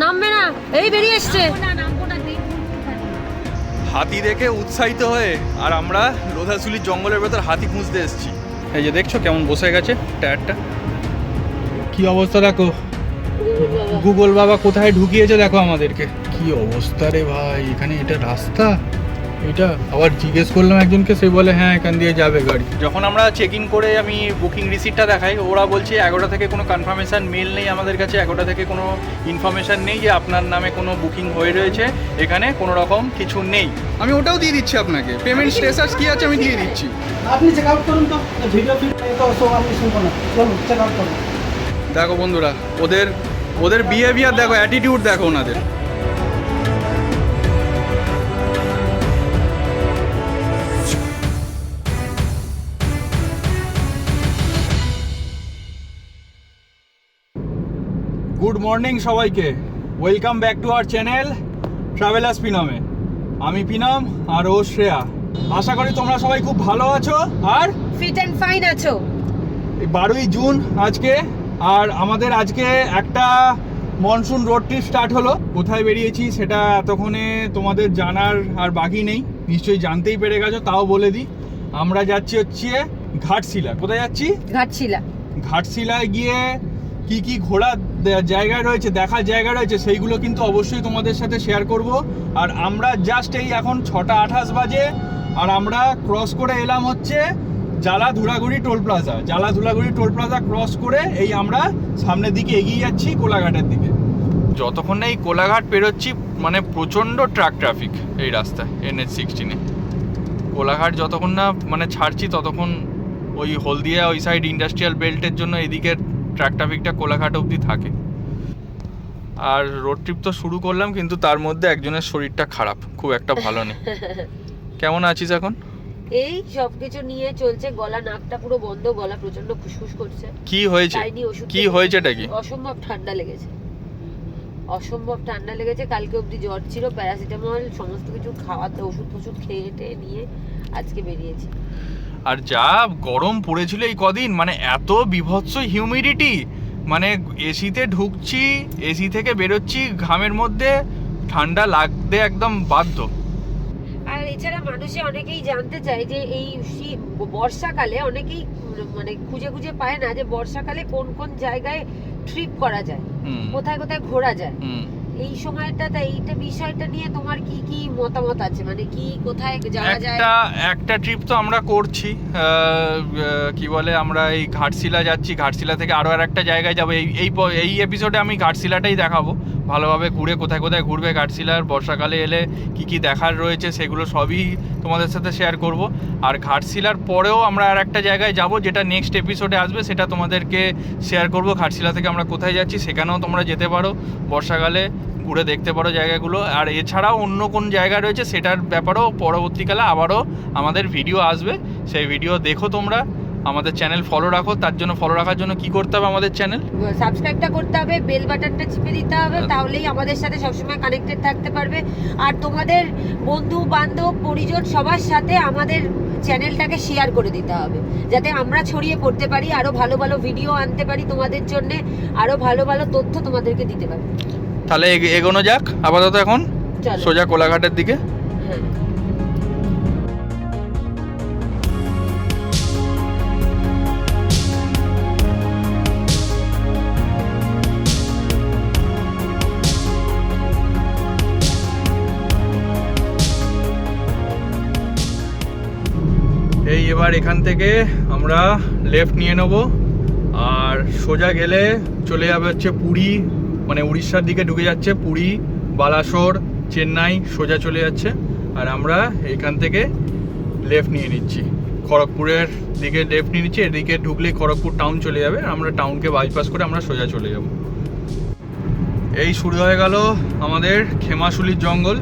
নামবে না, এই বেরিয়ে এসছে। হাতি দেখে উৎসাহিত হয়ে আর আমরা লোধাশুলির জঙ্গলের ভেতর হাতি খুঁজতে এসেছি। এই যে দেখছো কেমন বসে গেছে টায়ারটা, কি অবস্থা দেখো। গুগল বাবা কোথায় ঢুকিয়েছে দেখো আমাদেরকে, কি অবস্থা রে ভাই। এখানে এটা রাস্তা, এটা আবার জিজ্ঞেস করলাম একজনকে, সে বলে হ্যাঁ এখান দিয়ে যাবে গাড়ি। যখন আমরা চেক ইন করে আমি বুকিং রিসিপ্টটা দেখাই, ওরা বলছে 11টা থেকে কোনো কনফার্মেশন মেল নেই আমাদের কাছে, 11টা থেকে কোনো ইনফরমেশান নেই যে আপনার নামে কোনো বুকিং হয়ে রয়েছে, এখানে কোনো রকম কিছু নেই। আমি ওটাও দিয়ে দিচ্ছি আপনাকে, পেমেন্ট স্টেটাস কি আছে আমি দিয়ে দিচ্ছি। আপনি চেক আউট করুন তো, ভিডিও তো সব আমি শুনবো না, চলুন চেক আউট করুন। দেখো বন্ধুরা, ওদের বিহেভিয়ার দেখো, অ্যাটিটিউড দেখো ওনাদের। গুড মর্নিং সবাইকে, welcome back to our channel travellers পিনামে। আমি পিনাম আর ও শ্রেয়া। আশা করি তোমরা সবাই খুব ভালো আছো আর ফিট অ্যান্ড ফাইন আছো। 12ই জুন আজকে, আর আমাদের আজকে একটা মনসুন রোড ট্রিপ স্টার্ট হলো। কোথায় বেরিয়েছি সেটা এতক্ষণে তোমাদের জানার আর বাকি নেই, নিশ্চয়ই জানতেই পেরে গেছো, তাও বলে দিই। আমরা যাচ্ছি হচ্ছে ঘাটশিলা। কোথায় যাচ্ছি? ঘাটশিলা। ঘাটশিলায় গিয়ে কি কি ঘোরার জায়গা রয়েছে, দেখার জায়গা রয়েছে, সেইগুলো কিন্তু অবশ্যই তোমাদের সাথে শেয়ার করব। আর আমরা জাস্ট এই এখন 6:28 বাজে, আর আমরা ক্রস করে এলাম হচ্ছে Jaladhuraguri toll plaza. Jaladhuraguri toll plaza cross করে এই আমরা সামনের দিকে এগিয়ে যাচ্ছি কোলাঘাটের দিকে। যতক্ষণ না এই কোলাঘাট পেরোচ্ছি, মানে প্রচণ্ড ট্রাক ট্রাফিক এই রাস্তায় NH16-এ। কোলাঘাট যতক্ষণ না মানে ছাড়ছি, ততক্ষণ ওই হলদিয়া ওই সাইড ইন্ডাস্ট্রিয়াল বেল্টের জন্য এদিকের ট্রাক ট্রাফিকটা কোলাঘাট অবধি থাকে। আর রোড ট্রিপ তো শুরু করলাম, কিন্তু তার মধ্যে একজনের শরীরটা খারাপ, খুব একটা ভালো নেই। কেমন আছিস এখন? এই সব কিছু নিয়ে চলছে, গলা নাকটা পুরো বন্ধ, গলা প্রচন্ড খুশখুশ করছে। কি হয়েছে? কি হয়েছেটা কি? অসম্ভব ঠান্ডা লেগেছে, অসম্ভব ঠান্ডা লেগেছে। কালকে অবধি জ্বর ছিল, প্যারাসিটামল সমস্ত কিছু খাওয়াতে ওষুধ ফষুধ খেয়ে নিয়ে আজকে বেরিয়েছি। আর যা গরম পড়েছিল এই কদিন, মানে এত বিভৎস হিউমিডিটি, মানে এসিতে ঢুকছি, এসি থেকে বেরোচ্ছি ঘামের মধ্যে, ঠান্ডা লাগতে একদম বাধ্য। আর এছাড়া মানুষে অনেকেই জানতে চায় যে এই বর্ষাকালে অনেকেই মানে খুঁজে খুঁজে পায় না যে বর্ষাকালে কোন কোন জায়গায় ট্রিপ করা যায়, কোথায় কোথায় ঘোরা যায়। এই সময়টাতে এইটা বিষয়টা নিয়ে তোমার কি কি মতামত আছে, মানে কি কোথায় যাওয়া যায়? একটা ট্রিপ তো আমরা করছি, কি বলে, আমরা এই ঘাটশিলা যাচ্ছি, ঘাটশিলা থেকে আরো একটা জায়গায় যাবো। এই এপিসোডে আমি ঘাটশিলাটাই দেখাবো ভালোভাবে, ঘুরে কোথায় কোথায় ঘুরবে ঘাটশিলার, বর্ষাকালে এলে কি কি দেখার রয়েছে সেগুলো সবই তোমাদের সাথে শেয়ার করব। আর ঘাটশিলার পরেও আমরা আর একটা জায়গায় যাব, যেটা নেক্সট এপিসোডে আসবে, সেটা তোমাদেরকে শেয়ার করব। ঘাটশিলা থেকে আমরা কোথায় যাচ্ছি সেখানেও তোমরা যেতে পারো, বর্ষাকালে ঘুরে দেখতে পারো জায়গাগুলো। আর এছাড়াও অন্য কোন জায়গা রয়েছে সেটার ব্যাপারেও পরবর্তীকালে আবারও আমাদের ভিডিও আসবে, সেই ভিডিও দেখো তোমরা। আমাদের চ্যানেল ফলো রাখো, তার জন্য ফলো রাখার জন্য কি করতে হবে? আমাদের চ্যানেল সাবস্ক্রাইবটা করতে হবে, বেল বাটনটা চিপে দিতে হবে, তাহলেই আমাদের সাথে সবসময় কানেক্টেড থাকতে পারবে। আর তোমাদের বন্ধু বান্ধব পরিজন সবার সাথে আমাদের চ্যানেলটাকে শেয়ার করে দিতে হবে, যাতে আমরা ছড়িয়ে পড়তে পারি, আরো ভালো ভালো ভিডিও আনতে পারি তোমাদের জন্য, আরো ভালো ভালো তথ্য তোমাদেরকে দিতে পারি। তাহলে এগোনো যাক আপাতত এখন সোজা কোলাঘাটের দিকে। এই এবার এখান থেকে আমরা লেফট নিয়ে নেব, আর সোজা গেলে চলে যাবে হচ্ছে পুরী, মানে উড়িষ্যার দিকে ঢুকে যাচ্ছে। পুরী, বালাসোর, চেন্নাই সোজা চলে যাচ্ছে। আর আমরা এখান থেকে লেফট নিয়ে নিচ্ছি, খড়গপুরের দিকে লেফট নিয়ে নিচ্ছি। এদিকে ঢুকলেই খড়গপুর টাউন চলে যাবে, আমরা টাউনকে বাইপাস করে আমরা সোজা চলে যাব। এই শুরু হয়ে গেল আমাদের খেমাশুলির জঙ্গল।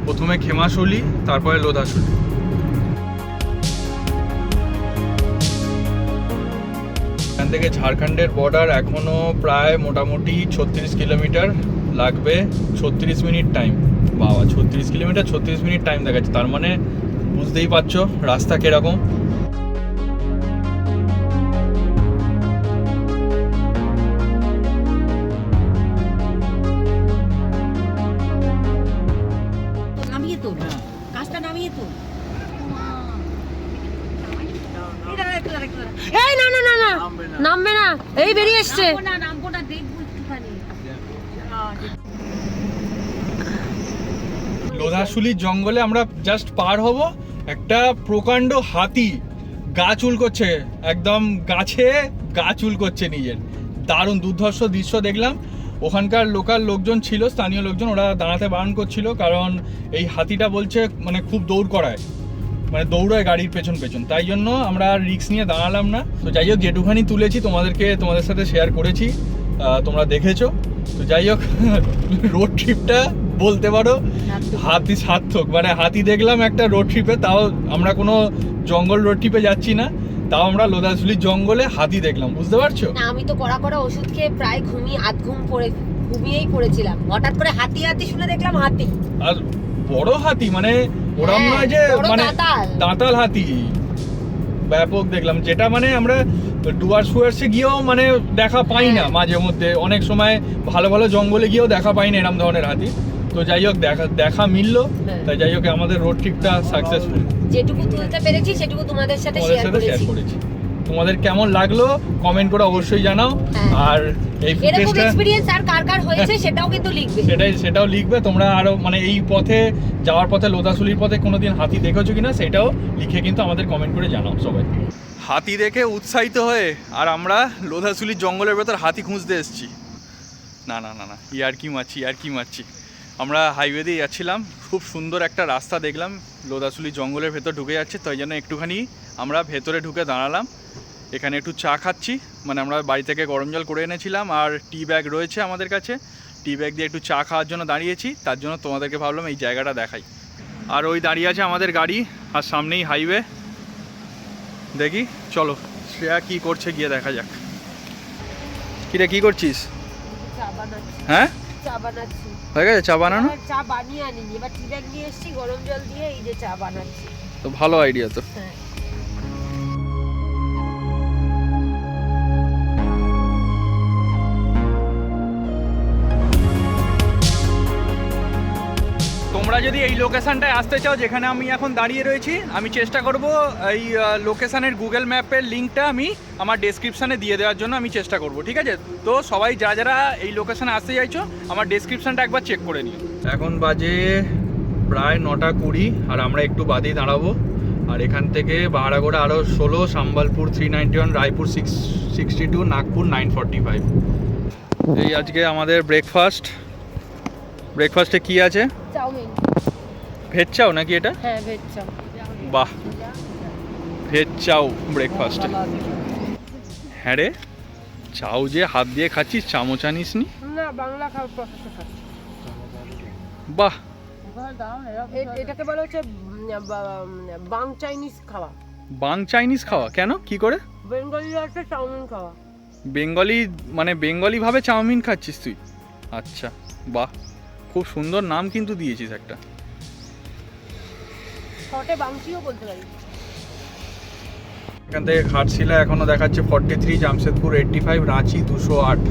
প্রথমে খেমাশুলি, তারপরে লোধাশুলি। এখান থেকে ঝাড়খণ্ডের বর্ডার এখনও প্রায় মোটামুটি 36 কিলোমিটার লাগবে, 36 মিনিট টাইম। বাবা, 36 কিলোমিটার 36 মিনিট টাইম দেখাচ্ছে, তার মানে বুঝতেই পারছো রাস্তা কিরকম। এই বেরিয়ে এসছে। নামবো না, দেখবো একটুখানি। লোধাশুলির জঙ্গলে আমরা জাস্ট পার হব, একটা প্রকাণ্ড হাতি গা চুল করছে, একদম গাছে গা চুল করছে নিজের। দারুণ দুর্ধর্ষ দৃশ্য দেখলাম। ওখানকার লোকাল লোকজন ছিল, স্থানীয় লোকজন, ওরা দাঁড়াতে বারণ করছিল, কারণ এই হাতিটা বলছে মানে খুব দৌড় করায়, মানে দৌড়ায় গাড়ির পেছন পেছন, তাই জন্য আমরা আর রিস্ক নিয়ে দাঁড়ালাম না। তো যাই হোক, যেটুখানি তুলেছি তোমাদের সাথে শেয়ার করেছি, তোমরা দেখেছো। তো যাই হোক, রোড ট্রিপটা বলতে পারো হাতি সার্থক। মানে হাতি দেখলাম একটা রোড ট্রিপে, তাও আমরা কোনো জঙ্গল রোড ট্রিপে যাচ্ছি না, তাও আমরা লোধাশুলির জঙ্গলে হাতি দেখলাম, বুঝতে পারছো? না, আমি তো কড়া ওষুধ খেয়ে প্রায় ঘুমিয়েই পড়েছিলাম। হঠাৎ করে হাতি শুনে দেখলাম হাতি, আর বড় হাতি, মানে ওরম নয় যে মানে দাঁতাল হাতি, ব্যাপক দেখলাম, যেটা মানে আমরা ডুয়ার্সে গিয়েও মানে দেখা পাই না। মাঝে মধ্যে অনেক সময় ভালো ভালো জঙ্গলে গিয়েও দেখা পাই না এরকম ধরনের হাতি। তো যাই হোক, দেখা মিললো। তাই যাই হোক, আমাদের রোড ট্রিপটা সাকসেসফুল। যেটুকু তুলতে পেরেছি সেটুকু তোমাদের সাথে শেয়ার করেছি। তোমাদের কেমন লাগলো কমেন্ট করে অবশ্যই জানাও। আর এই এরকম এক্সপেরিয়েন্স আর কার হয়েছে সেটাও কিন্তু লিখবে। সেটাও লিখবে তোমরা। আরো মানে এই পথে যাওয়ার পথে, লোধাশুলির পথে কোনোদিন হাতি দেখেছো কিনা সেটাও লিখে কিন্তু আমাদের কমেন্ট করে জানাও সবাই। হাতি দেখে উৎসাহিত হয়ে আর আমরা লোধাশুলির জঙ্গলের ভেতর হাতি খুঁজতে এসেছি। না, ইয়ার্কি মারছি। আমরা হাইওয়ে দিয়ে যাচ্ছিলাম, খুব সুন্দর একটা রাস্তা দেখলাম, লোধাশুলি জঙ্গলের ভেতর ঢুকে যাচ্ছে, তাই জন্য একটুখানি আমরা ভেতরে ঢুকে দাঁড়ালাম। এখানে একটু চা খাচ্ছি, মানে আমরা বাড়ি থেকে গরম জল করে এনেছিলাম, আর টি ব্যাগ রয়েছে আমাদের কাছে, টি ব্যাগ দিয়ে একটু চা খাওয়ার জন্য দাঁড়িয়েছি। তার জন্য তোমাদেরকে ভাবলাম এই জায়গাটা দেখাই। আর ওই দাঁড়িয়ে আছে আমাদের গাড়ি, আর সামনেই হাইওয়ে। দেখি, চলো শ্রেয়া কী করছে গিয়ে দেখা যাক। কিরে, কী করছিস? হ্যাঁ, চা বানাচ্ছি। হয়ে গেছে চা বানানো? চা বানিয়ে আনিনি, এবার টি ব্যাগ নিয়ে এসেছি, গরম জল দিয়ে এই যে চা বানাচ্ছি। তো ভালো আইডিয়া তো। হ্যাঁ। তোমরা যদি এই লোকেশনটায় আসতে চাও যেখানে আমি এখন দাঁড়িয়ে রয়েছি, আমি চেষ্টা করব এই লোকেশনের গুগল ম্যাপের লিঙ্কটা আমি আমার ডেসক্রিপশানে দিয়ে দেওয়ার জন্য আমি চেষ্টা করব, ঠিক আছে? তো সবাই যারা এই লোকেশনে আসতে চাইছো আমার ডেসক্রিপশানটা একবার চেক করে নিও। এখন বাজে প্রায় 9:20, আর আমরা একটু বাদেই দাঁড়াবো। আর এখান থেকে বাহারাগোড়া আরও 16, সম্বলপুর 391, রায়পুর 662, নাগপুর 945। এই আজকে আমাদের ব্রেকফাস্টে কি আছে? চাউমিন। ভেজ চাও নাকি এটা? হ্যাঁ, ভেজ চাউ। বাহ, ভেজ চাউ ব্রেকফাস্টে। হ্যাঁ রে, চাউ যে হাত দিয়ে খাচ্ছিস, চামচ আনিস নি? না, বাংলা খাওয়ার প্রসেসে খাচ্ছি। বাহ, এটাকে বলা হচ্ছে বাং চাইনিজ খাওয়া। বাং চাইনিজ খাওয়া? কেন, কি করে? বেঙ্গলি আছে চাউমিন খাওয়া। বেঙ্গলি মানে বেঙ্গলি ভাবে চাউমিন খাচ্ছিস তুই? আচ্ছা, বাহ, খুব সুন্দর নাম কিন্তু দিয়েছিস একটা। শর্টে বাংচিও বলতে পারি। এখান থেকে ঘাটশিলা এখনো দেখাচ্ছে 43, জামশেদপুর 85, রাঁচি 208।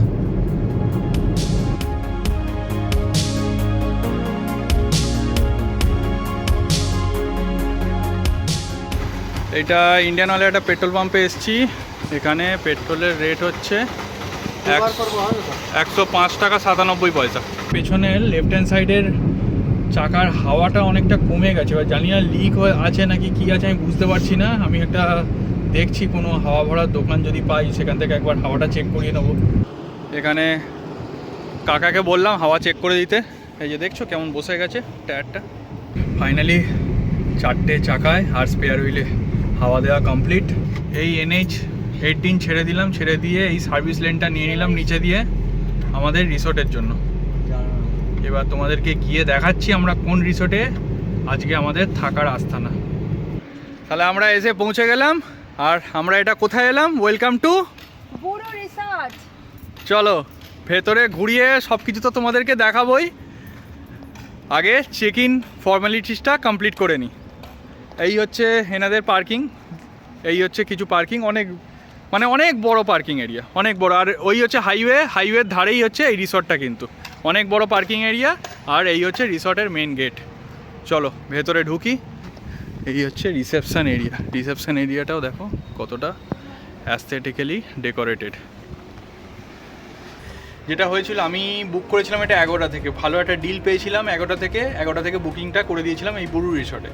এটা ইন্ডিয়ান অয়েলের একটা পেট্রোল পাম্পে এসেছি। এখানে পেট্রোলের রেট হচ্ছে 105 টাকা 97 পয়সা। পেছনের লেফট হ্যান্ড সাইডের চাকার হাওয়াটা অনেকটা কমে গেছে, এবার জানি না লিক হয়ে আছে নাকি কি আছে আমি বুঝতে পারছি না। আমি একটা দেখছি কোনো হাওয়া ভরার দোকান যদি পাই সেখান থেকে একবার হাওয়াটা চেক করিয়ে নেবো। এখানে কাকাকে বললাম হাওয়া চেক করে দিতে, এই যে দেখছো কেমন বসে গেছে টায়ারটা। ফাইনালি 4টে চাকায় আর স্পেয়ার হুইলে হাওয়া দেওয়া কমপ্লিট। এই NH18 ছেড়ে দিলাম, ছেড়ে দিয়ে এই সার্ভিস লেনটা নিয়ে নিলাম নিচে দিয়ে আমাদের রিসোর্টের জন্য। এবার তোমাদেরকে গিয়ে দেখাচ্ছি আমরা কোন রিসোর্টে আজকে আমাদের থাকার আস্তানা। তাহলে আমরা এসে পৌঁছে গেলাম, আর আমরা এটা কোথায় এলাম? ওয়েলকাম টু বুড়ো রিসর্ট। চলো ভেতরে ঘুরিয়ে সব কিছু তো তোমাদেরকে দেখাবোই, আগে চেক ইন ফর্মালিটিসটা কমপ্লিট করে নিই। এই হচ্ছে এনাদের পার্কিং, এই হচ্ছে কিছু পার্কিং, অনেক বড় পার্কিং এরিয়া, অনেক বড়। আর ওই হচ্ছে হাইওয়ের ধারেই হচ্ছে এই রিসর্টটা, কিন্তু অনেক বড় পার্কিং এরিয়া। আর এই হচ্ছে রিসর্টের মেন গেট। চলো ভেতরে ঢুকি। এই হচ্ছে রিসেপশন এরিয়াটাও দেখো কতটা অ্যাস্থেটিক্যালি ডেকোরেটেড। যেটা হয়েছিল আমি বুক করেছিলাম এটা 11টা থেকে, ভালো একটা ডিল পেয়েছিলাম 11টা থেকে বুকিংটা করে দিয়েছিলাম এই বুরু রিসর্টে।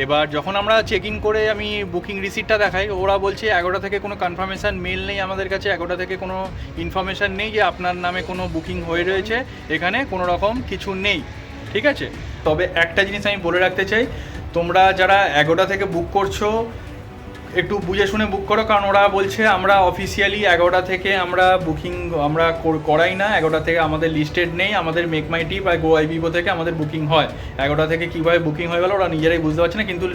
এবার যখন আমরা চেক ইন করে আমি বুকিং রিসিপ্টটা দেখাই, ওরা বলছে 11টা থেকে কোনো কনফার্মেশন মেল নেই আমাদের কাছে, 11টা থেকে কোনো ইনফরমেশান নেই যে আপনার নামে কোনো বুকিং হয়ে রয়েছে, এখানে কোনো রকম কিছু নেই, ঠিক আছে। তবে একটা জিনিস আমি বলে রাখতে চাই, তোমরা যারা 11টা থেকে বুক করছো একটু বুঝে শুনে বুক করো, কারণ ওরা বলছে আমরা অফিসিয়ালি 11টা থেকে আমরা বুকিং আমরা করাই না, 11টা থেকে আমাদের লিস্টেড নেই, আমাদের মেক মাই ট্রিপ আর GoIBibo থেকে আমাদের বুকিং হয়। 11টা থেকে কীভাবে বুকিং হয়ে গেল ওরা নিজেরাই বুঝতে পারছে না, কিন্তু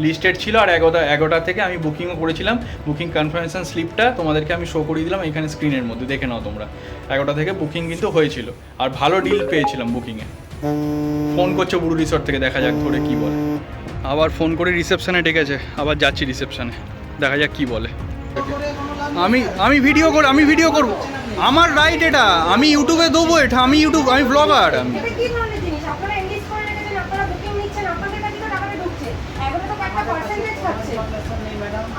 লিস্টেড ছিল। আর 11টা থেকে আমি বুকিংও করেছিলাম, বুকিং কনফার্মেশন স্লিপটা তোমাদেরকে আমি শো করিয়ে দিলাম এইখানে স্ক্রিনের মধ্যে, দেখে নাও তোমরা। 11টা থেকে বুকিং কিন্তু হয়েছিল আর ভালো ডিল পেয়েছিলাম বুকিংয়ে। ফোন করছো বুরু রিসর্ট থেকে, দেখা যাক ধরে কী বলে। আবার ফোন করে রিসেপশানে ডেকেছে, আবার যাচ্ছি রিসেপশানে, দেখা যাক কি বলে। আমি ভিডিও করব, আমার রাইট এটা, আমি ইউটিউবে দেবো এটা, আমি ব্লগার। আমি এটা কি ধরনের জিনিস? আপনারা এনগেজ করে রেখেছেন, আপনারা বুকিং নিচ্ছেন, আপনাদের কাছে তো টাকাটা ঢুকছে, এগুলো তো একটা পার্সেন্টেজ থাকছে।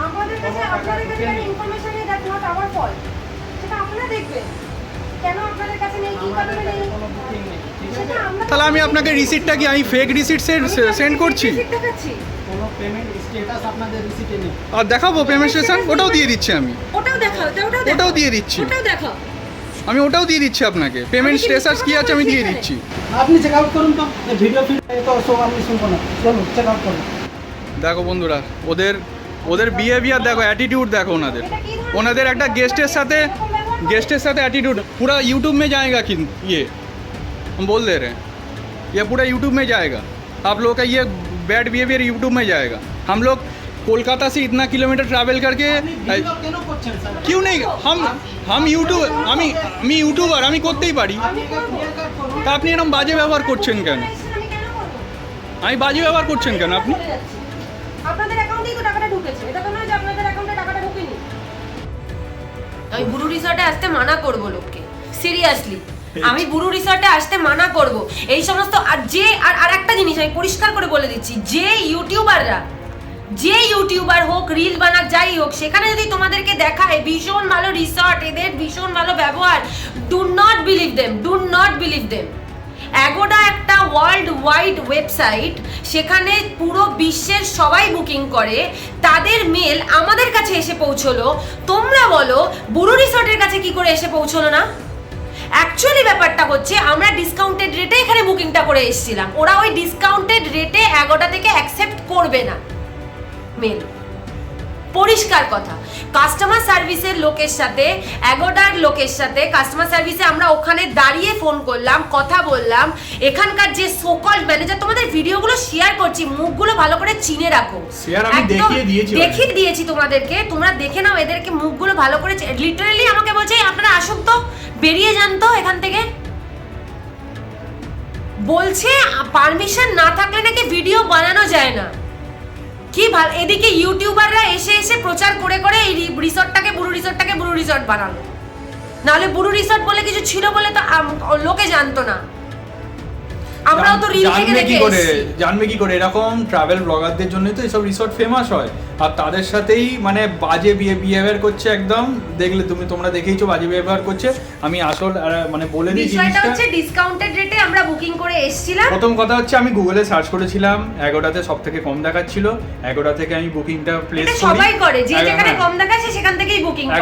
আমাদের কাছে আপনাদের কাছে ইনফরমেশন নেই, দ্যাটস নট আওয়ার ফল্ট, সেটা আপনারা দেখবেন কেন আপনাদের কাছে নেই, কি কারণে নেই। তাহলে আমি আপনাকে রিসিটটা কি আমি ফেক রিসিট সেন্ড করছি? কোনো পেমেন্ট স্ট্যাটাস আপনাদের রিসিটে নেই। আর দেখাবো পেমেন্ট স্টেশন, ওটাও দিয়ে দিচ্ছি আমি, ওটাও দেখাও, ওটাও দিয়ে দিচ্ছি, ওটাও দেখাও, আমি ওটাও দিয়ে দিচ্ছি আপনাকে। পেমেন্ট স্টেটাস কি আছে আমি দিয়ে দিচ্ছি। আপনি চেক আউট করুন তো, ভিডিও ফিড তো সব আমি শুনবো না, চলুন চেক আউট করুন। দেখো বন্ধুরা, ওদের বিহেভিয়ার দেখো, অ্যাটিটিউড দেখো ওনাদের একটা गेस्टेर साथ एटीट्यूड पूरा यूट्यूब में जाएगा कि ये हम बोल दे रहे हैं, ये पूरा यूट्यूब में जाएगा, आप लोगों का ये बैड बिहेवियर यूट्यूब में जाएगा। हम लोग कोलकाता से इतना किलोमीटर ट्रैवल करके क्यों नहीं, हम यूट्यूबर আমি করতেই পারি, তা আপনি এরকম বাজে ব্যবহার করছেন কেন? আমি বাজে ব্যবহার করছেন কেন আপনি? আপনাদের অ্যাকাউন্টেই তো টাকাটা ঢুকেছে, এটা তো নয় যে আপনাদের অ্যাকাউন্টে টাকাটা ঢোকেনি। আমি বুরু রিসর্টে আসতে মানা করব লোককে, সিরিয়াসলি আমি বুরু রিসর্টে আসতে মানা করব। এই সমস্ত আর একটা জিনিস আমি পরিষ্কার করে বলে দিচ্ছি, যে ইউটিউবার হোক, রিল বানাক, যাই হোক, সেখানে যদি তোমাদেরকে দেখায় ভীষণ ভালো রিসর্ট, এদের ভীষণ ভালো ব্যবহার, do not believe them. Agoda একটা ওয়ার্ল্ড ওয়াইড ওয়েবসাইট, সেখানে পুরো বিশ্বের সবাই বুকিং করে, তাদের মেল আমাদের কাছে এসে পৌঁছলো। তোমরা বলো বুরু রিসর্টের কাছে কি করে এসে পৌঁছলো না? অ্যাকচুয়ালি ব্যাপারটা হচ্ছে আমরা ডিসকাউন্টেড রেটে এখানে বুকিংটা করে এসেছিলাম, ওরা ওই ডিসকাউন্টেড রেটে 11টা থেকে অ্যাকসেপ্ট করবে না মেল, পরিষ্কার কথা। কাস্টমার সার্ভিসের লোকের সাথে, অ্যাগোডার লোকের সাথে কাস্টমার সার্ভিসে আমরা ওখানে দাঁড়িয়ে ফোন করলাম, কথা বললাম। এখানকার যে সোকল ম্যানেজার, তোমাদের ভিডিওগুলো শেয়ার করছি, মুখগুলো ভালো করে চিনে রাখো, দেখিয়ে দিয়েছি তোমাদেরকে, তোমরা দেখে নাও এদেরকে, মুখগুলো ভালো করে। লিটারালি আমাকে বলছে আপনারা আসুন তো, বেরিয়ে যান তো এখান থেকে, বলছে পারমিশন না থাকলে নাকি ভিডিও বানানো যায় না। কি ভালো, এদিকে ইউটিউবাররা এসে প্রচার করে এই রিসর্টটাকে বুরু রিসর্ট বানালো, নাহলে বুরু রিসর্ট বলে কিছু ছিল বলে তো লোকে জানতো না। আমরাও তো রিল থেকে দেখে এসেছি। জানবে কি করে? এরকম ট্রাভেল ব্লগারদের জন্যই তো এইসব রিসর্ট ফেমাস হয়, আর তাদের সাথেই মানে বাজে বিহেভিয়ার করছে একদম। দেখলে তোমরা দেখেইছো বাজে বিহেভিয়ার করছে। আমি আসল মানে বলে দিই জিনিসটা হচ্ছে ডিসকাউন্টেড রেটে আমরা বুকিং করে এসেছিলাম। প্রথম কথা হচ্ছে আমি গুগলে সার্চ করেছিলাম, 11টাতে সবথেকে কম দেখাচ্ছিল, 11টা থেকে আমি বুকিংটা প্লেস করি। সবাই করে, যে যেখানে কম দেখাচ্ছে সেখান থেকেই বুকিং করে।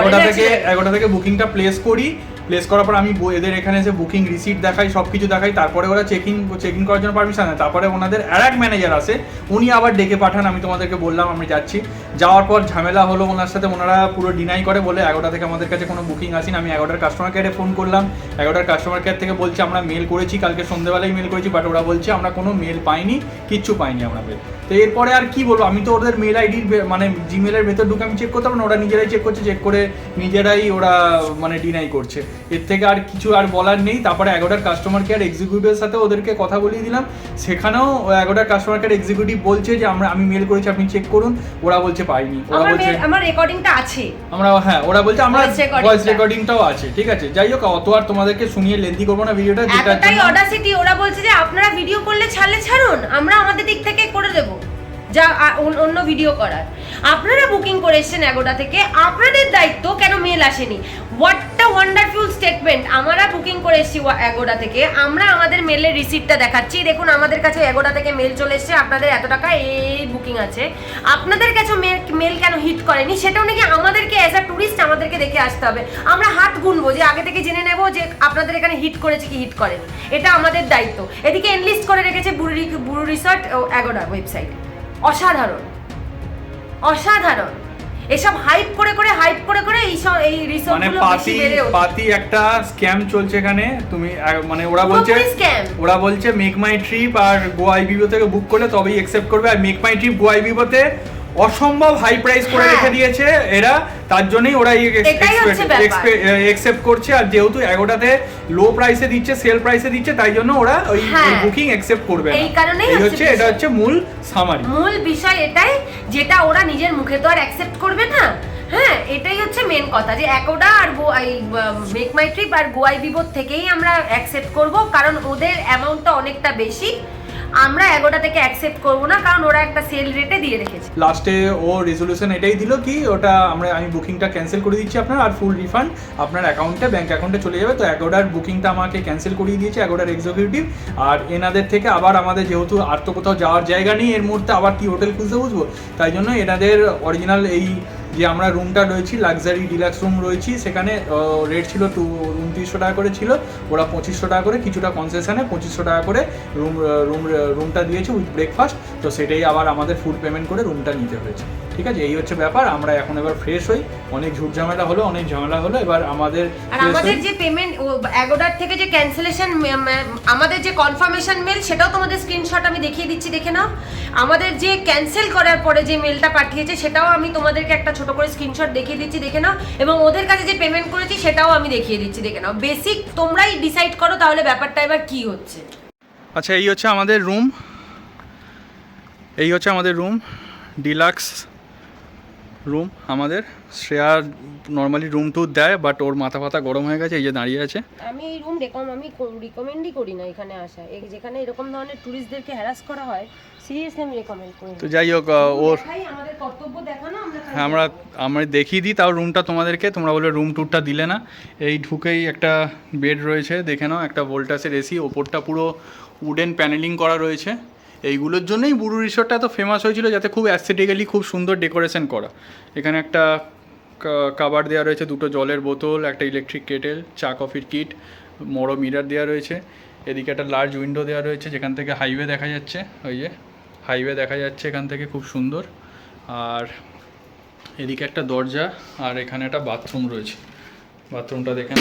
11টা থেকে বুকিংটা প্লেস করার পর আমি এদের এখানে এসে বুকিং রিসিট দেখাই, সব কিছু দেখাই, তারপরে ওরা চেক ইন করার জন্য পারমিশন দেয়। তারপরে ওনাদের আরেক ম্যানেজার আসে, উনি আবার ডেকে পাঠান। আমি তোমাদেরকে বললাম আমি যাচ্ছি, যাওয়ার পর ঝামেলা হলো ওনার সাথে, ওনারা পুরো ডিনাই করে, বলে 11টা থেকে আমাদের কাছে কোনো বুকিং আসেনি। আমি 11টার কাস্টমার কেয়ারে ফোন করলাম, 11টার কাস্টমার কেয়ার থেকে বলছে আমরা মেল করেছি, কালকে সন্ধ্যেবেলায় মেল করেছি, বাট ওরা বলছে আমরা কোনো মেল পাইনি, কিচ্ছু পাইনি আমরা মেল। তো এরপরে আর কি বলবো, আমি তো ওদের মেল আইডির মানে জিমেলের ভেতর ঢুকে আমি চেক করতে পারবো না, ওরা নিজেরাই চেক করছে, চেক করে নিজেরাই ওরা মানে ডিনাই করছে। এর থেকে আর কিছু আর বলার নেই। তারপরে 11টার কাস্টমার কেয়ার এক্সিকিউটিভের সাথে ওদেরকে কথা বলিয়ে দিলাম, সেখানেও 11টার কাস্টমার কেয়ার এক্সিকিউটিভ বলছে যে আমি মেল করেছি, আপনি চেক করুন। ওরা বলছে পাইনি, ওরা বলছে আমার রেকর্ডিংটা আছে, ওরা বলছে আমরা ভয়েস রেকর্ডিংটাও আছে। ঠিক আছে, যাই হোক, অত আর তোমাদেরকে শুনিয়ে লেন্থি করবো না ভিডিওটা। এতটাই অডাসিটি, ওরা বলছে যে আপনারা ভিডিও করলে ছাড়ুন, আমরা আমাদের দিক থেকে করে দেব। যা অন্য ভিডিও করার। আপনারা বুকিং করে এসেছেন এগোডা থেকে, আপনাদের দায়িত্ব কেন মেল আসেনি। What a wonderful statement. আমরা বুকিং করে এসেছি এগোডা থেকে, আমরা আমাদের মেলের রিসিপ্টটা দেখাচ্ছি, দেখুন আমাদের কাছে এগোডা থেকে মেল চলে এসেছে, আপনাদের এত টাকা এই বুকিং আছে। আপনাদের কাছে মেল কেন হিট করেনি সেটাও নাকি আমাদেরকে অ্যাজ আ টুরিস্ট আমাদেরকে দেখে আসতে হবে। আমরা হাত গুনবো, যে আগে থেকে জেনে নেব যে আপনাদের এখানে হিট করেছে কি হিট করেনি, এটা আমাদের দায়িত্ব। এদিকে এনলিস্ট করে রেখেছে বুড়ু রিসর্ট এগোডা ওয়েবসাইট। অসাধারণ অসাধারণ। এসব হাইপ করে এই রিসর্টগুলো বেশি বেড়ে ওঠে। পাতি একটা স্ক্যাম চলছে এখানে। তুমি মানে ওরা বলছে মেক মাই ট্রিপ আর গোয়াইবিবো থেকে বুক করলে তবেই অ্যাকসেপ্ট করবে, আর মেক মাই ট্রিপ গোয়াইবিবোতে অসম্ভব হাই প্রাইস করে রেখে দিয়েছে এরা, তার জন্যই ওরা অ্যাকসেপ্ট করছে। আর যেহেতু এগোটাতে লো প্রাইসে দিচ্ছে, সেল প্রাইসে দিচ্ছে, তাই জন্য ওরা ওই বুকিং অ্যাকসেপ্ট করবে না। এই কারণেই এটা হচ্ছে মূল সামারি, মূল বিষয় এটাই, যেটা ওরা নিজের মুখে তো আর অ্যাকসেপ্ট করবে না। হ্যাঁ, এটাই হচ্ছে মেন কথা, যে এগোডা আর মেক মাই ট্রিপ আর গোয়াইবিবো থেকেই আমরা অ্যাকসেপ্ট করব, কারণ ওদের অ্যামাউন্টটা অনেকটা বেশি। আমরা এগোডা থেকে অ্যাকসেপ্ট করব না, কারণ ওরা একটা সেল রেটে দিয়ে রেখেছে। লাস্টে ও রেজলিউশন এটাই দিল কি ওটা আমি বুকিংটা ক্যান্সেল করে দিচ্ছি আপনার, আর ফুল রিফান্ড আপনার অ্যাকাউন্টে, ব্যাংক অ্যাকাউন্টে চলে যাবে। তো এগোডার বুকিংটা আমাকে ক্যান্সেল করিয়ে দিয়েছে এগোডার এক্সিকিউটিভ। আর এনাদের থেকে আবার আমাদের যেহেতু আর তো কোথাও যাওয়ার জায়গা নেই এর মুহূর্তে, আবার কি হোটেল খুঁজতে বুঝবো, তাই জন্য এনাদের অরিজিনাল এই যে আমরা রুমটা রয়েছি লাক্সারি ডিলাক্স রুম রয়েছি, সেখানে রেট ছিল 2900 টাকা করে ছিল, ওরা 2500 টাকা করে কিছুটা কনসেশনে 2500 টাকা করে রুমটা দিয়েছে উইথ ব্রেকফাস্ট। তো সেটাই আবার আমাদের ফুল পেমেন্ট করে রুমটা নিতে হয়েছে। ঠিক আছে, এই হচ্ছে ব্যাপার। আমরা এখন এবার ফ্রেশ হই, অনেক ঝামেলা হলো, এবার আমাদের যে পেমেন্ট এগোডার থেকে যে ক্যান্সেলেশন, আমাদের যে কনফার্মেশন মেল, সেটাও তোমাদের স্ক্রিনশট আমি দেখিয়ে দিচ্ছি, দেখে নাও। আমাদের যে ক্যান্সেল করার পরে যে মেলটা পাঠিয়েছে সেটাও আমি তোমাদেরকে একটা ছোট করে স্ক্রিনশট দেখিয়ে দিচ্ছি, দেখে নাও। এবং ওদের কাছে যে পেমেন্ট করেছি সেটাও আমি দেখিয়ে দিচ্ছি, দেখে নাও। বেসিক তোমরাই ডিসাইড করো তাহলে ব্যাপারটা এবার কি হচ্ছে। আচ্ছা, এই হচ্ছে আমাদের রুম, ডিলাক্স রুম আমাদের। শ্রেয়া নর্মালি রুম ট্যুর দেয়, বাট ওর মাথা গরম হয়ে গেছে, এই যে দাঁড়িয়ে আছে। আমি এই রুম আমি রিকমেন্ডই করি না এখানে আসা, যেখানে এরকম ধরনের ট্যুরিস্টদেরকে হ্যারাস করা হয়, সিরিয়াসলি আমি রেকমেন্ড করি না। তো যাই হোক, ওর আমাদের কর্তব্য দেখানো, আমরা দেখিয়ে দিই তাও রুমটা তোমাদেরকে, তোমরা বলে রুম ট্যুরটা দিলে না। এই ঢুকেই একটা বেড রয়েছে, দেখে নাও, একটা ভোল্টাসের এসি, ওপরটা পুরো উডেন প্যানেলিং করা রয়েছে। এইগুলোর জন্যই বুড়ু রিসর্টটা এত ফেমাস হয়েছিল, যাতে খুব অ্যাস্থেটিক্যালি খুব সুন্দর ডেকোরেশন করা। এখানে একটা কাবার দেওয়া রয়েছে, দুটো জলের বোতল, একটা ইলেকট্রিক কেটেল, চা কফির কিট, বড় মিরার দেওয়া রয়েছে। এদিকে একটা লার্জ উইন্ডো দেওয়া রয়েছে, যেখান থেকে হাইওয়ে দেখা যাচ্ছে, ওই যে হাইওয়ে দেখা যাচ্ছে এখান থেকে, খুব সুন্দর। আর এদিকে একটা দরজা, আর এখানে একটা বাথরুম রয়েছে। বাথরুমটা দেখেন,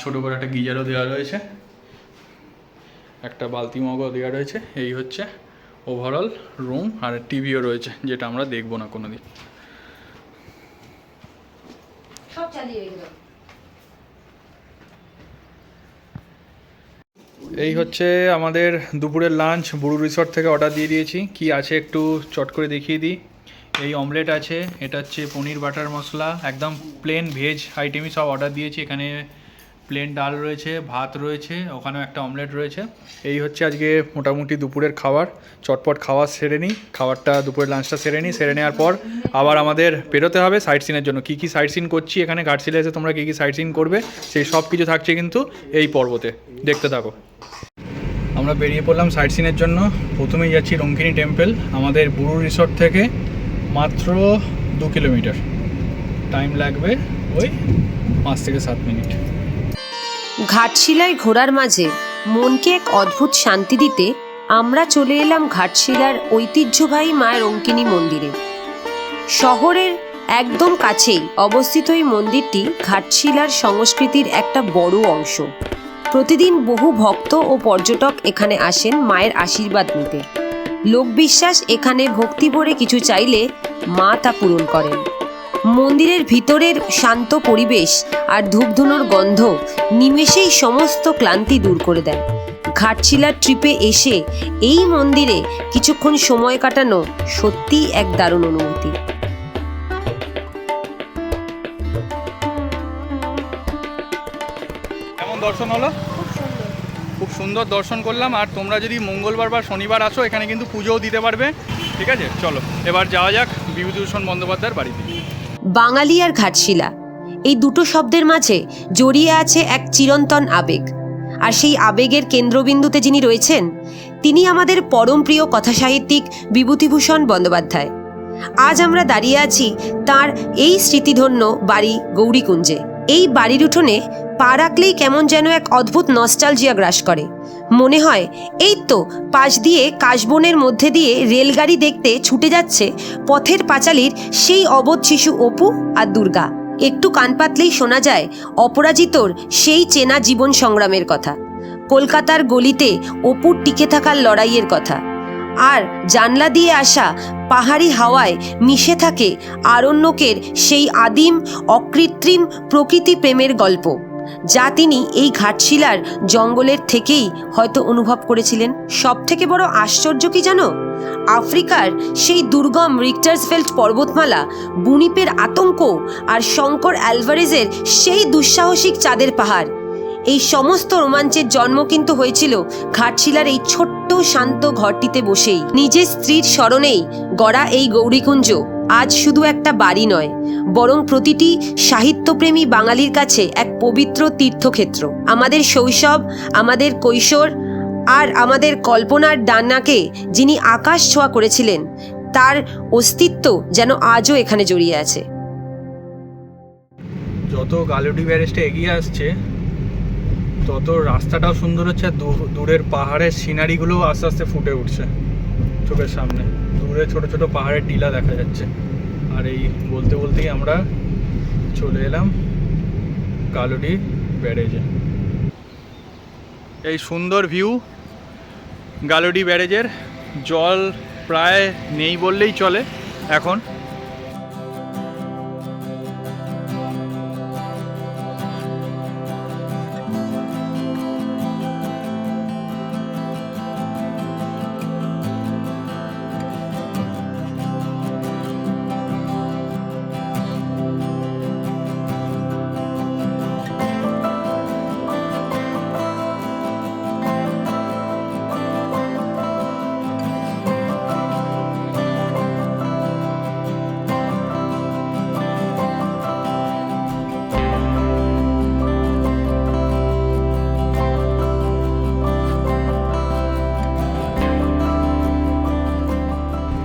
ছোটো করে একটা গিজারও দেওয়া রয়েছে, একটা বালতি মগও দেওয়া রয়েছে। এই হচ্ছে ওভারঅল রুম, আর টিভিও রয়েছে, যেটা আমরা দেখবো না কোনোদিন। সব চালিয়ে গেল। এই হচ্ছে আমাদের দুপুরের লাঞ্চ, বুড়ু রিসর্ট থেকে অর্ডার দিয়ে দিয়েছি। কি আছে একটু চট করে দেখিয়ে দিই। এই অমলেট আছে, এটা হচ্ছে পনির বাটার মশলা, একদম প্লেন ভেজ আইটেমই সব অর্ডার দিয়েছি। এখানে প্লেন ডাল রয়েছে, ভাত রয়েছে, ওখানেও একটা অমলেট রয়েছে। এই হচ্ছে আজকে মোটামুটি দুপুরের খাবার। চটপট খাওয়া সেরে নিই, দুপুরের লাঞ্চটা সেরে নেওয়ার পর আবার আমাদের বেরোতে হবে সাইট সিনের জন্য। কী সাইট সিন করছি এখানে ঘাটশিলা এসে তোমরা কী সাইট সিন করবে সেই সব কিছু থাকছে কিন্তু এই পর্বতে, দেখতে থাকো। আমরা বেরিয়ে পড়লাম সাইট সিনের জন্য। প্রথমেই যাচ্ছি রঙ্কিনী টেম্পল, আমাদের বুড়ু রিসর্ট থেকে মাত্র 2 কিলোমিটার, টাইম লাগবে ওই 5 থেকে 7 মিনিট। ঘাটশিলায় ঘোরার মাঝে মনকে এক অদ্ভুত শান্তি দিতে আমরা চলে এলাম ঘাটশিলার ঐতিহ্যবাহী মায়ের রঙ্কিনী মন্দিরে। শহরের একদম কাছেই অবস্থিত এই মন্দিরটি ঘাটশিলার সংস্কৃতির একটা বড় অংশ। প্রতিদিন বহু ভক্ত ও পর্যটক এখানে আসেন মায়ের আশীর্বাদ নিতে। লোকবিশ্বাস, এখানে ভক্তি ভরে কিছু চাইলে মা তা পূরণ করেন। মন্দিরের ভিতরের শান্ত পরিবেশ আর ধূপধুনোর গন্ধ নিমেষেই সমস্ত ক্লান্তি দূর করে দেয়। ঘাটশিলার ট্রিপে এসে এই মন্দিরে কিছুক্ষণ সময় কাটানো সত্যিই এক দারুণ অনুভূতি। কেমন দর্শন হলো? খুব সুন্দর দর্শন করলাম। আর তোমরা যদি মঙ্গলবার বা শনিবার আসো, এখানে কিন্তু পুজোও দিতে পারবে। ঠিক আছে, চলো এবার যাওয়া যাক বিভূতিভূষণ বন্দ্যোপাধ্যায়ের বাড়িতে। বাঙালি আর ঘাটশিলা, এই দুটো শব্দের মাঝে জড়িয়ে আছে এক চিরন্তন আবেগ। আর সেই আবেগের কেন্দ্রবিন্দুতে যিনি রয়েছেন, তিনি আমাদের পরম প্রিয় কথাসাহিত্যিক বিভূতিভূষণ বন্দ্যোপাধ্যায়। আজ আমরা দাঁড়িয়ে আছি তার এই স্মৃতিধন্য বাড়ি গৌরীকুঞ্জে। এই বাড়ির উঠোনে পা রাখলেই কেমন যেন এক অদ্ভুত নস্টালজিয়া গ্রাস করে। মনে হয় এই তো পাশ দিয়ে কাশবনের মধ্যে দিয়ে রেলগাড়ি দেখতে ছুটে যাচ্ছে পথের পাঁচালীর সেই অবোধ শিশু অপু আর দুর্গা। একটু কান পাতলেই শোনা যায় অপরাজিতর সেই চেনা জীবন সংগ্রামের কথা, কলকাতার গলিতে অপুর টিকে থাকার লড়াইয়ের কথা। আর জানলা দিয়ে আসা পাহাড়ি হাওয়ায় মিশে থাকে আরণ্যকের সেই আদিম অকৃত্রিম প্রকৃতি প্রেমের গল্প, যা তিনি এই ঘাটশিলার জঙ্গলের থেকেই হয়তো অনুভব করেছিলেন। সব থেকে বড় আশ্চর্য কি জানো? আফ্রিকার সেই দুর্গম রিক্টার্সফেল্ড পর্বতমালা, বুনিপের আতঙ্ক আর শঙ্কর অ্যালভারেজের সেই দুঃসাহসিক চাঁদের পাহাড়, এই সমস্ত রোমাঞ্চের জন্ম কিন্তু হয়েছিল ঘাটশিলার এই ছোট্ট শান্ত ঘরটিতে বসেই। নিজের স্ত্রীর স্মরণেই গড়া এই গৌরীকুঞ্জ আজ শুধু একটা বাড়ি নয়, বরং প্রতিটি সাহিত্যপ্রেমী বাঙালির কাছে এক পবিত্র তীর্থক্ষেত্র। আমাদের শৈশব, আমাদের কৈশোর আর আমাদের কল্পনার ডানাকে যিনি আকাশ ছোঁয়া করেছিলেন, তার অস্তিত্ব যেন আজও এখানে জড়িয়ে আছে। যত গালুডি ব্যারেজটা এগিয়ে আসছে তত রাস্তাটাও সুন্দর হচ্ছে, আর দূরের পাহাড়ের সিনারিগুলো আস্তে আস্তে ফুটে উঠছে চোখের সামনে। দূরে ছোট ছোট পাহাড়ের টিলা দেখা যাচ্ছে। আর এই বলতে বলতেই আমরা চলে এলাম গালুডি ব্যারেজে। এই সুন্দর ভিউ গালুডি ব্যারেজের। জল প্রায় নেই বললেই চলে এখন।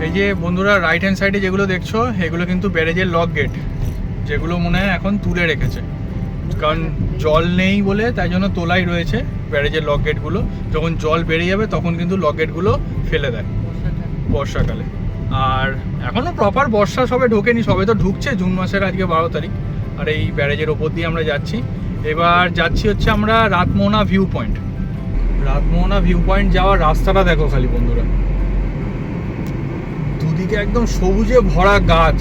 এই যে বন্ধুরা রাইট হ্যান্ড সাইডে যেগুলো দেখছো, এগুলো কিন্তু ব্যারেজের লক গেট, যেগুলো মনে হয় এখন তুলে রেখেছে, কারণ জল নেই বলে তাই জন্য তোলাই রয়েছে ব্যারেজের লক গেটগুলো। যখন জল বেড়ে যাবে তখন কিন্তু লক গেটগুলো ফেলে দেয় বর্ষাকালে। আর এখনও প্রপার বর্ষা সবে ঢোকেনি, সবে তো ঢুকছে, জুন মাসের আজকে 12 তারিখ। আর এই ব্যারেজের ওপর দিয়ে আমরা যাচ্ছি। এবার যাচ্ছি হচ্ছে আমরা Ratmohana view point. Ratmohana view point যাওয়ার রাস্তাটা দেখো খালি বন্ধুরা, দুদিকে একদম সবুজে ভরা গাছ,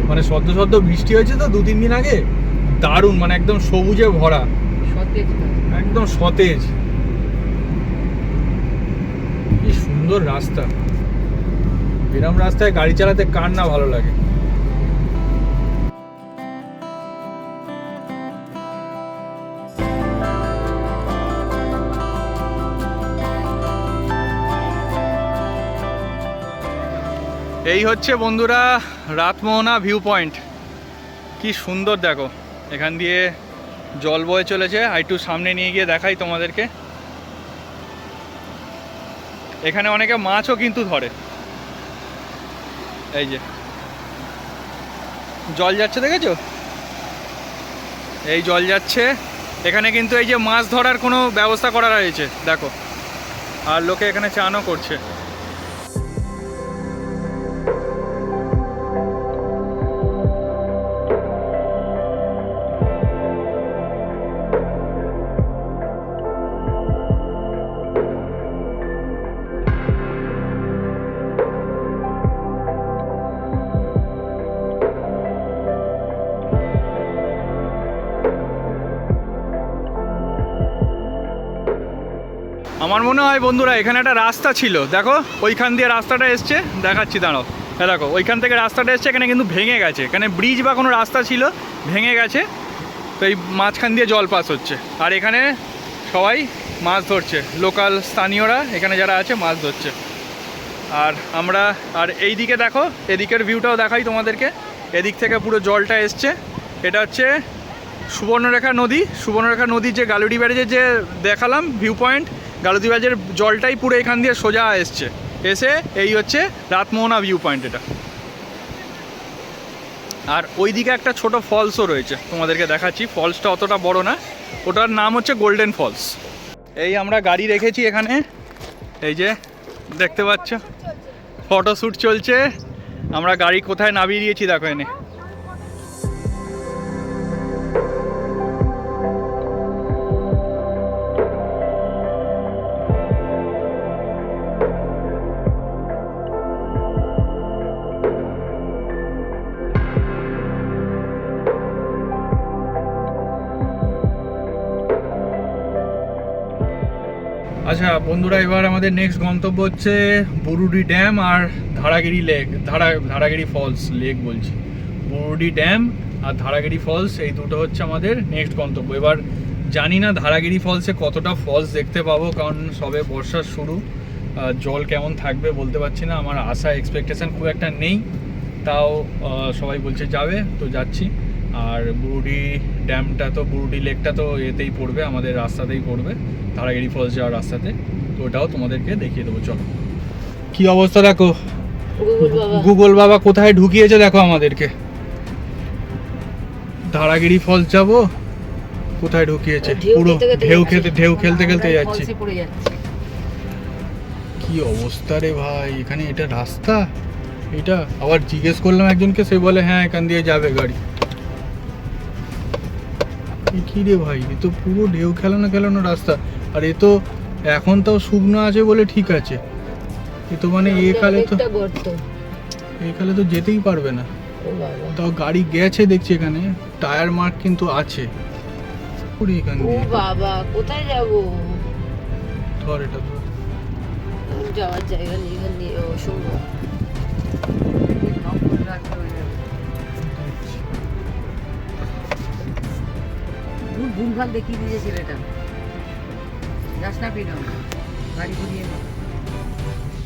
মানে সদ্য সদ্য বৃষ্টি হয়েছে তো 2-3 দিন আগে, দারুণ, মানে একদম সবুজে ভরা, একদম সতেজ। কি সুন্দর রাস্তা! এরম রাস্তায় গাড়ি চালাতে কার না ভালো লাগে। এই হচ্ছে বন্ধুরা রাতমোহনা ভিউ পয়েন্ট। কি সুন্দর দেখো, এখান দিয়ে জল বয়ে চলেছে। আর একটু সামনে নিয়ে গিয়ে দেখাই তোমাদেরকে। এখানে অনেকে মাছও কিন্তু ধরে। এই যে জল যাচ্ছে, দেখেছো? এই জল যাচ্ছে, এখানে কিন্তু এই যে মাছ ধরার কোনো ব্যবস্থা করা রয়েছে দেখো। আর লোকে এখানে চানও করছে। আমার মনে হয় বন্ধুরা এখানে একটা রাস্তা ছিল, দেখো ওইখান দিয়ে রাস্তাটা এসছে, দেখাচ্ছি দাঁড়াও। হ্যাঁ দেখো ওইখান থেকে রাস্তাটা এসছে, এখানে কিন্তু ভেঙে গেছে। এখানে ব্রিজ বা কোনো রাস্তা ছিল, ভেঙে গেছে, তো এই মাঝখান দিয়ে জল পাস হচ্ছে। আর এখানে সবাই মাছ ধরছে, লোকাল স্থানীয়রা এখানে যারা আছে মাছ ধরছে। আর এই দিকে দেখো, এদিকের ভিউটাও দেখাই তোমাদেরকে। এদিক থেকে পুরো জলটা এসছে। এটা হচ্ছে সুবর্ণরেখা নদীর যে গালুডি ব্যারেজের যে দেখালাম ভিউ পয়েন্ট, গালুডি ব্যারেজের জলটাই পুরো এখান দিয়ে সোজা এসে এই হচ্ছে রাতমোহনা ভিউ পয়েন্ট এটা। আর ওইদিকে একটা ছোট ফলসও রয়েছে, তোমাদেরকে দেখাচ্ছি। ফলসটা অতটা বড় না, ওটার নাম হচ্ছে গোল্ডেন ফলস। এই আমরা গাড়ি রেখেছি এখানে, এই যে দেখতে পাচ্ছ ফটোশ্যুট চলছে। আমরা গাড়ি কোথায় নামিয়ে দিয়েছি দেখো এনে। আচ্ছা বন্ধুরা, এবার আমাদের নেক্সট গন্তব্য হচ্ছে বুরুডি ড্যাম আর Dharagiri lake, Dharagiri falls lake বলছি। বুরুডি ড্যাম আর ধারাগিরি ফলস, এই দুটো হচ্ছে আমাদের নেক্সট গন্তব্য। এবার জানি না ধারাগিরি ফলসে কতটা ফলস দেখতে পাবো, কারণ সবে বর্ষার শুরু, জল কেমন থাকবে বলতে পারছি না। আমার আশা এক্সপেকটেশন খুব একটা নেই, তাও সবাই বলছে যাবে, তো যাচ্ছি। আর বুরুডি ড্যামটা তো, বুরুডি লেকটা তো এতেই পড়বে, আমাদের রাস্তাতেই পড়বে, ধারাগিরি ফলস যাওয়ার রাস্তাতে। তো ওটাও তোমাদেরকে দেখিয়ে দেবো, চলো। কি অবস্থা দেখো, গুগল বাবা কোথায় ঢুকিয়েছে দেখো আমাদেরকে। ধারাগিরি ফলস যাবো, কোথায় ঢুকিয়েছে, পুরো ঢেউ খেলতে যাচ্ছি। কি অবস্থা রে ভাই, এখানে এটা রাস্তা? এটা আবার জিজ্ঞেস করলাম একজনকে, সে বলে হ্যাঁ এখান দিয়ে যাবে গাড়ি। কি রে ভাই, এ তো পুরো ঢেউ খেলানো রাস্তা। আর এ তো এখন তাও শুকনো আছে বলে ঠিক আছে, এ তো মানে এখানে তো যেতেই পারবে না। তাও গাড়ি গেছে দেখছি, এখানে টায়ার মার্ক কিন্তু আছে। বাবা কোথায় যাব? ধর এটা ধর, যাওয়ার জায়গা নেই এখান দিয়ে। অসম্ভব। ভুলভাল দেখিয়ে দিয়েছে ছেলেটা, রাস্তা পেলাম গাড়ি ঘুরিয়ে।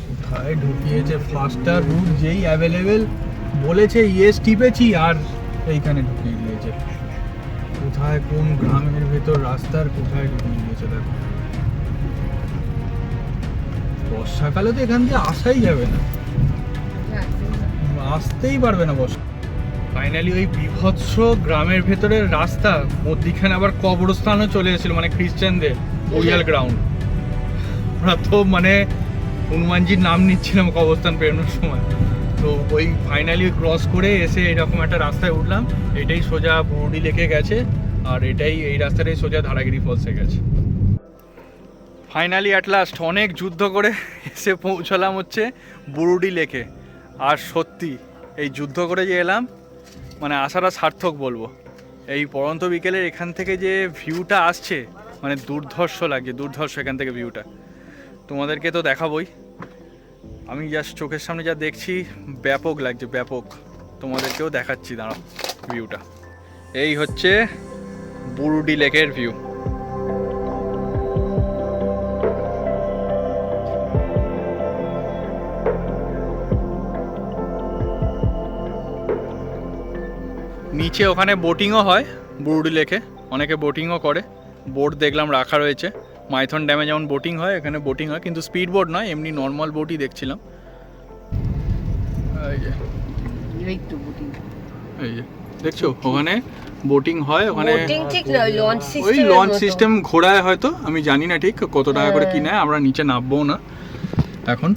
কোথায় ঢুকিয়েছে? ফাস্টার রুট যেই অ্যাভেলেবেল বলেছে ইয়েস টিপেছি, আর এইখানে ঢুকিয়ে দিয়েছে। কোথায় কোন গ্রামের ভেতর রাস্তার কোথায় ঢুকিয়ে দিয়েছে দেখো। বর্ষাকালে তো এখান দিয়ে আসাই যাবে না, আসতেই পারবে না বর্ষা। ফাইনালি ওই বিভৎস গ্রামের ভেতরের রাস্তা, মধ্যিখানে আবার কবরস্থানও চলে এসেছিল, মানে খ্রিস্টানদের বরিয়াল গ্রাউন্ড। ওরা তো মানে হনুমানজির নাম নিচ্ছিলাম কবরস্থান পেরোনোর সময়। তো ওই ফাইনালি ক্রস করে এসে এরকম একটা রাস্তায় উঠলাম। এটাই সোজা বুরুডি লেকে গেছে, আর এই রাস্তাটাই সোজা ধারাগিরি ফলসে গেছে। ফাইনালি অ্যাট লাস্ট অনেক যুদ্ধ করে এসে পৌঁছলাম হচ্ছে বুরুডি লেকে। আর সত্যি এই যুদ্ধ করে যে এলাম, মানে আশাটা সার্থক বলবো। এই পড়ন্ত বিকেলের এখান থেকে যে ভিউটা আসছে, মানে দুর্ধর্ষ লাগছে, দুর্ধর্ষ এখান থেকে ভিউটা। তোমাদেরকে তো দেখাবই, আমি জাস্ট চোখের সামনে যা দেখছি ব্যাপক লাগছে, ব্যাপক। তোমাদেরকেও দেখাচ্ছি, দাঁড়াও ভিউটা। এই হচ্ছে বুরুডি লেকের ভিউ। নিচে ওখানে বোটিংও হয় বুরুডি লেকে, অনেকে বোটিংও করে। বোট দেখলাম রাখা রয়েছে, মাইথন ড্যামে যেমন বোটিং হয় এখানে বোটিং হয়, কিন্তু স্পিড বোট নয়, এমনি নর্মাল বোটই দেখছিলাম। এই যে দেখছো ওখানে বোটিং হয়, ওখানে ওই লঞ্চ সিস্টেম ঘোরায় হয়তো, আমি জানি না ঠিক কত টাকা করে কি নেয়, আমরা নিচে নামবো না এখন।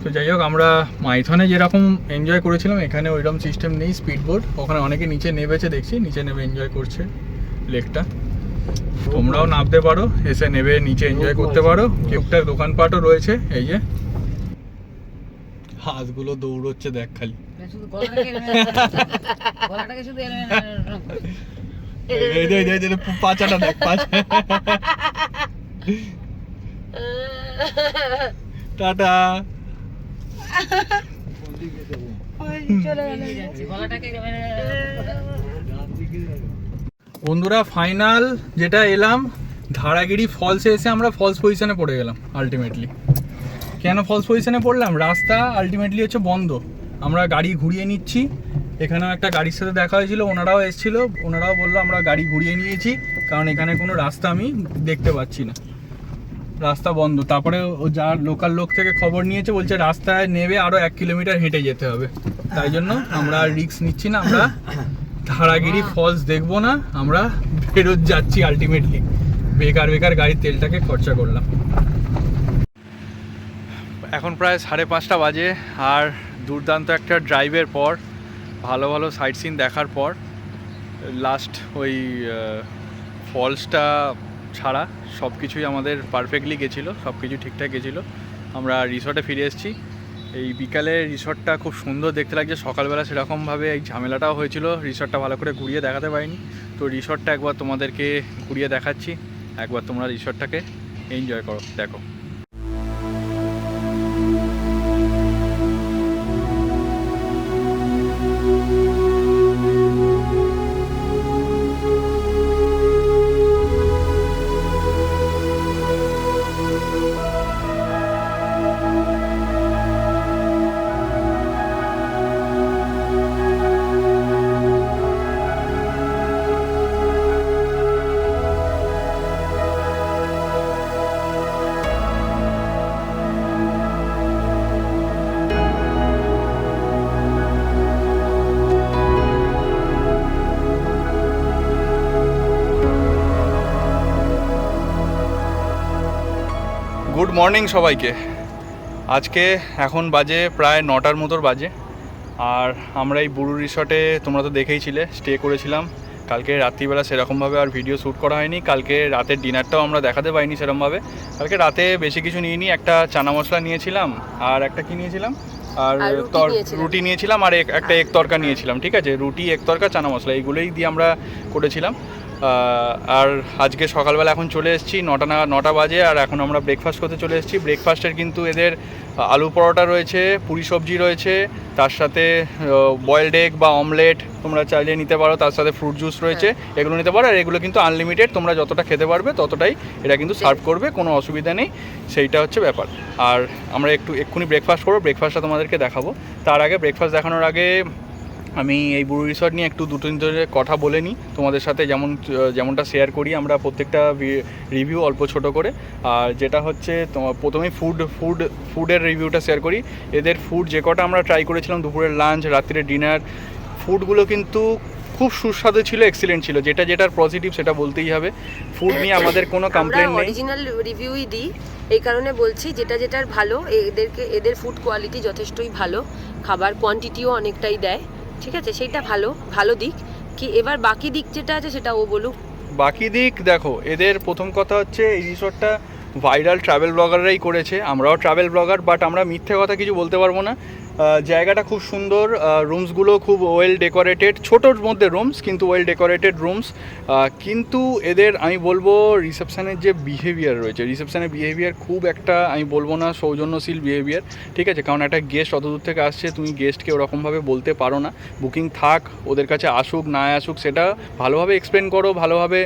তো যাই হোক, আমরা মাইথনে যেরকম এনজয় করেছিলাম এখানে ওইরকম সিস্টেম নেই, স্পিড বোট। ওখানে অনেকে নিচে নেমেছে দেখছি, নিচে নেমে এনজয় করছে লেকটা। তোমরাও নামতে পারো, এসে নেবে নিচে এনজয় করতে পারো। টুকটাক দোকানপাটও রয়েছে। এই যে হাঁসগুলো দৌড়চ্ছে দেখ খালি, পাচাটা দেখ, টাটা। বন্ধুরা ফাইনাল যেটা এলাম ধারাগিরি ফলসে এসে আমরা ফলস পজিশনে পড়ে গেলাম আলটিমেটলি। কেন ফলস পজিশনে পড়লাম, রাস্তা আলটিমেটলি হচ্ছে বন্ধ, আমরা গাড়ি ঘুরিয়ে নিচ্ছি। এখানেও একটা গাড়ির সাথে দেখা হয়েছিল, ওনারাও এসেছিলো, ওনারাও বললো আমরা গাড়ি ঘুরিয়ে নিয়েছি কারণ এখানে কোনো রাস্তা আমি দেখতে পাচ্ছি না, রাস্তা বন্ধ। তারপরে ও যা লোকাল লোক থেকে খবর নিয়েছে, বলছে রাস্তায় নেবে আরও 1 কিলোমিটার হেঁটে যেতে হবে। তাই জন্য আমরা আর রিস্ক নিচ্ছি না, আমরা ধারাগিরি ফলস দেখবো না, আমরা ফেরত যাচ্ছি আলটিমেটলি। বেকার বেকার গাড়ির তেলটাকে খরচা করলাম। এখন প্রায় 5:30 বাজে, আর দুর্দান্ত একটা ড্রাইভের পর, ভালো ভালো সাইট সিন দেখার পর, লাস্ট ওই ফলসটা ছাড়া সব কিছুই আমাদের পারফেক্টলি গেছিলো, সব কিছু ঠিকঠাক গেছিলো। আমরা রিসর্টে ফিরে এসেছি। এই বিকালে রিসর্টটা খুব সুন্দর দেখতে লাগছে, সকালবেলা সেরকমভাবে এই ঝামেলাটাও হয়েছিল, রিসর্টটা ভালো করে ঘুরিয়ে দেখাতে পারিনি। তো রিসর্টটা একবার তোমাদেরকে ঘুরিয়ে দেখাচ্ছি, একবার তোমরা রিসর্টটাকে এনজয় করো, দেখো। গুড মর্নিং সবাইকে। আজকে এখন বাজে প্রায় 9টার মতো বাজে, আর আমরা এই বুরু রিসর্টে তোমরা তো দেখেইছিলে স্টে করেছিলাম। কালকে রাত্রিবেলা সেরকমভাবে আর ভিডিও শ্যুট করা হয়নি, কালকে রাতের ডিনারটাও আমরা দেখাতে পারিনি সেরকমভাবে। কালকে রাতে বেশি কিছু নিইনি, একটা চানা মশলা নিয়েছিলাম, আর একটা কি নিয়েছিলাম, আর রুটি নিয়েছিলাম, আর একটা এক তরকা নিয়েছিলাম। ঠিক আছে, রুটি, এক তরকা, চানা মশলা, এইগুলোই দিয়ে আমরা করেছিলাম। আর আজকে সকালবেলা এখন চলে এসেছি 9টা বাজে, আর এখন আমরা ব্রেকফাস্ট করতে চলে এসেছি। ব্রেকফাস্টের কিন্তু এদের আলু পরোটা রয়েছে, পুরি সবজি রয়েছে, তার সাথে বয়েলড এগ বা অমলেট তোমরা চাইলে নিতে পারো, তার সাথে ফ্রুট জুস রয়েছে, এগুলো নিতে পারো। আর এগুলো কিন্তু আনলিমিটেড, তোমরা যতটা খেতে পারবে ততটাই এরা কিন্তু সার্ভ করবে, কোনো অসুবিধা নেই, সেইটা হচ্ছে ব্যাপার। আর আমরা এক্ষুনি ব্রেকফাস্ট করবো, ব্রেকফাস্টটা তোমাদেরকে দেখাবো। তার আগে, ব্রেকফাস্ট দেখানোর আগে আমি এই বুরু রিসর্ট নিয়ে একটু দুটো দিন ধরে কথা বলে নিই তোমাদের সাথে, যেমনটা শেয়ার করি আমরা প্রত্যেকটা রিভিউ অল্প ছোট করে। আর যেটা হচ্ছে প্রথমেই ফুডের রিভিউটা শেয়ার করি। এদের ফুড যে কটা আমরা ট্রাই করেছিলাম, দুপুরের লাঞ্চ, রাত্রির ডিনার, ফুডগুলো কিন্তু খুব সুস্বাদু ছিল, এক্সিলেন্ট ছিল। যেটার পজিটিভ সেটা বলতেই হবে। ফুড নিয়ে আমাদের কোনো কমপ্লেন নেই, অরিজিনাল রিভিউই দিই, এই কারণে বলছি যেটার ভালো, এদের ফুড কোয়ালিটি যথেষ্টই ভালো, খাবার কোয়ান্টিটিও অনেকটাই দেয়। ঠিক আছে, সেইটা ভালো দিক। কি এবার বাকি দিক যেটা আছে সেটা ও বলুক। বাকি দিক দেখো, এদের প্রথম কথা হচ্ছে এই রিসর্টটা ভাইরাল ট্রাভেল ব্লগাররাই করেছে, আমরাও ট্রাভেল ব্লগার, বাট আমরা মিথ্যে কথা কিছু বলতে পারবো না। জায়গাটা খুব সুন্দর, রুমসগুলো খুব ওয়েল ডেকোরেটেড, ছোটোর মধ্যে রুমস কিন্তু ওয়েল ডেকোরেটেড রুমস। কিন্তু এদের আমি বলবো রিসেপশানের যে বিহেভিয়ার রয়েছে, রিসেপশানের বিহেভিয়ার খুব একটা আমি বলবো না সৌজন্যশীল বিহেভিয়ার। ঠিক আছে, কারণ একটা গেস্ট অত দূর থেকে আসছে, তুমি গেস্টকে ওরকমভাবে বলতে পারো না। বুকিং থাক, ওদের কাছে আসুক না আসুক, সেটা ভালোভাবে এক্সপ্লেন করো, ভালোভাবে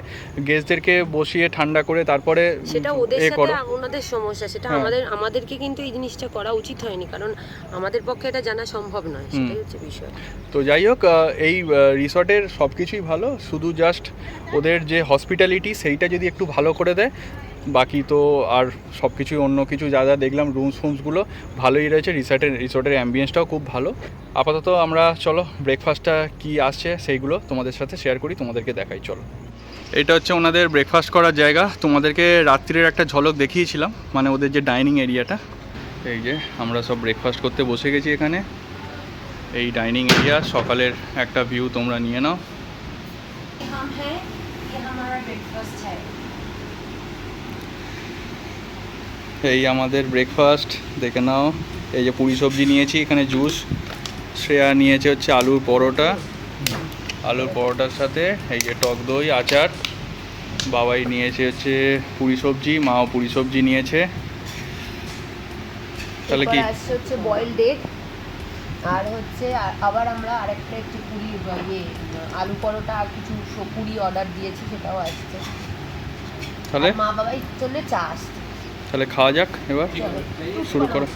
গেস্টদেরকে বসিয়ে ঠান্ডা করে তারপরে সেটা ওদের সাথে ওনাদের সমস্যা, সেটা আমাদেরকে কিন্তু এই জিনিসটা করা উচিত হয়নি, কারণ আমাদের পক্ষে এটা জানা সম্ভব নয়, সেটাই হচ্ছে বিষয়। তো যাই হোক, এই রিসর্টের সব কিছুই ভালো, শুধু জাস্ট ওদের যে হসপিটালিটি সেইটা যদি একটু ভালো করে দেয়, বাকি তো আর সব কিছুই অন্য কিছু যা দেখলাম, রুমসগুলো ভালোই রয়েছে। রিসর্টের অ্যাম্বিয়েন্সটাও খুব ভালো। আপাতত আমরা চলো ব্রেকফাস্টটা কি আসছে সেইগুলো তোমাদের সাথে শেয়ার করি, তোমাদেরকে দেখাই। চলো, এটা হচ্ছে ওনাদের ব্রেকফাস্ট করার জায়গা। তোমাদেরকে রাত্রির একটা ঝলক দেখিয়েছিলাম, মানে ওদের যে ডাইনিং এরিয়াটা। এই যে আমরা সব ব্রেকফাস্ট করতে বসে গেছি এখানে, এই ডাইনিং এরিয়া, সকালের একটা ভিউ তোমরা নিয়ে নাও। এই আমাদের ব্রেকফাস্ট দেখে নাও। এই যে পুরি সবজি নিয়েছি, এখানে জুস, শ্রেয়া নিয়েছে হচ্ছে আলুর পরোটার সাথে এই যে টক দই, আচার। বাবাই নিয়েছে হচ্ছে পুরি সবজি, মাও পুরি সবজি নিয়েছে। তাহলে কি হচ্ছে বয়েলড এগ, আর হচ্ছে আবার আমরা আরেকটা একটু পুরি আলু পরোটা আর কিছু পুরি অর্ডার দিয়েছি, সেটাও আসছে। তাহলে মা বাবাই জন্য চা আসছে। তাহলে খাওয়া যাক, এবার শুরু করো।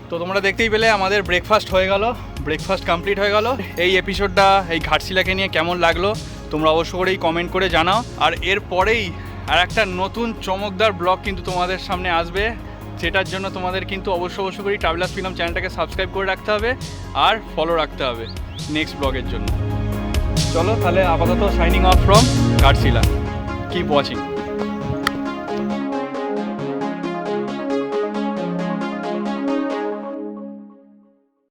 তো তোমরা দেখতেই পেলে আমাদের ব্রেকফাস্ট হয়ে গেল, ব্রেকফাস্ট কমপ্লিট হয়ে গেল। এই এপিসোডটা এই ঘাটশিলাকে নিয়ে কেমন লাগলো তোমরা অবশ্য করেই কমেন্ট করে জানাও। আর এরপরেই আর একটা নতুন চমকদার ব্লগ কিন্তু তোমাদের সামনে আসবে, যেটার জন্য তোমাদের কিন্তু অবশ্য করেই ট্রাভেলার্স ফিল্ম চ্যানেলটাকে সাবস্ক্রাইব করে রাখতে হবে আর ফলো রাখতে হবে নেক্সট ব্লগের জন্য। চলো তাহলে আপাতত signing off from Ghatshila, keep watching.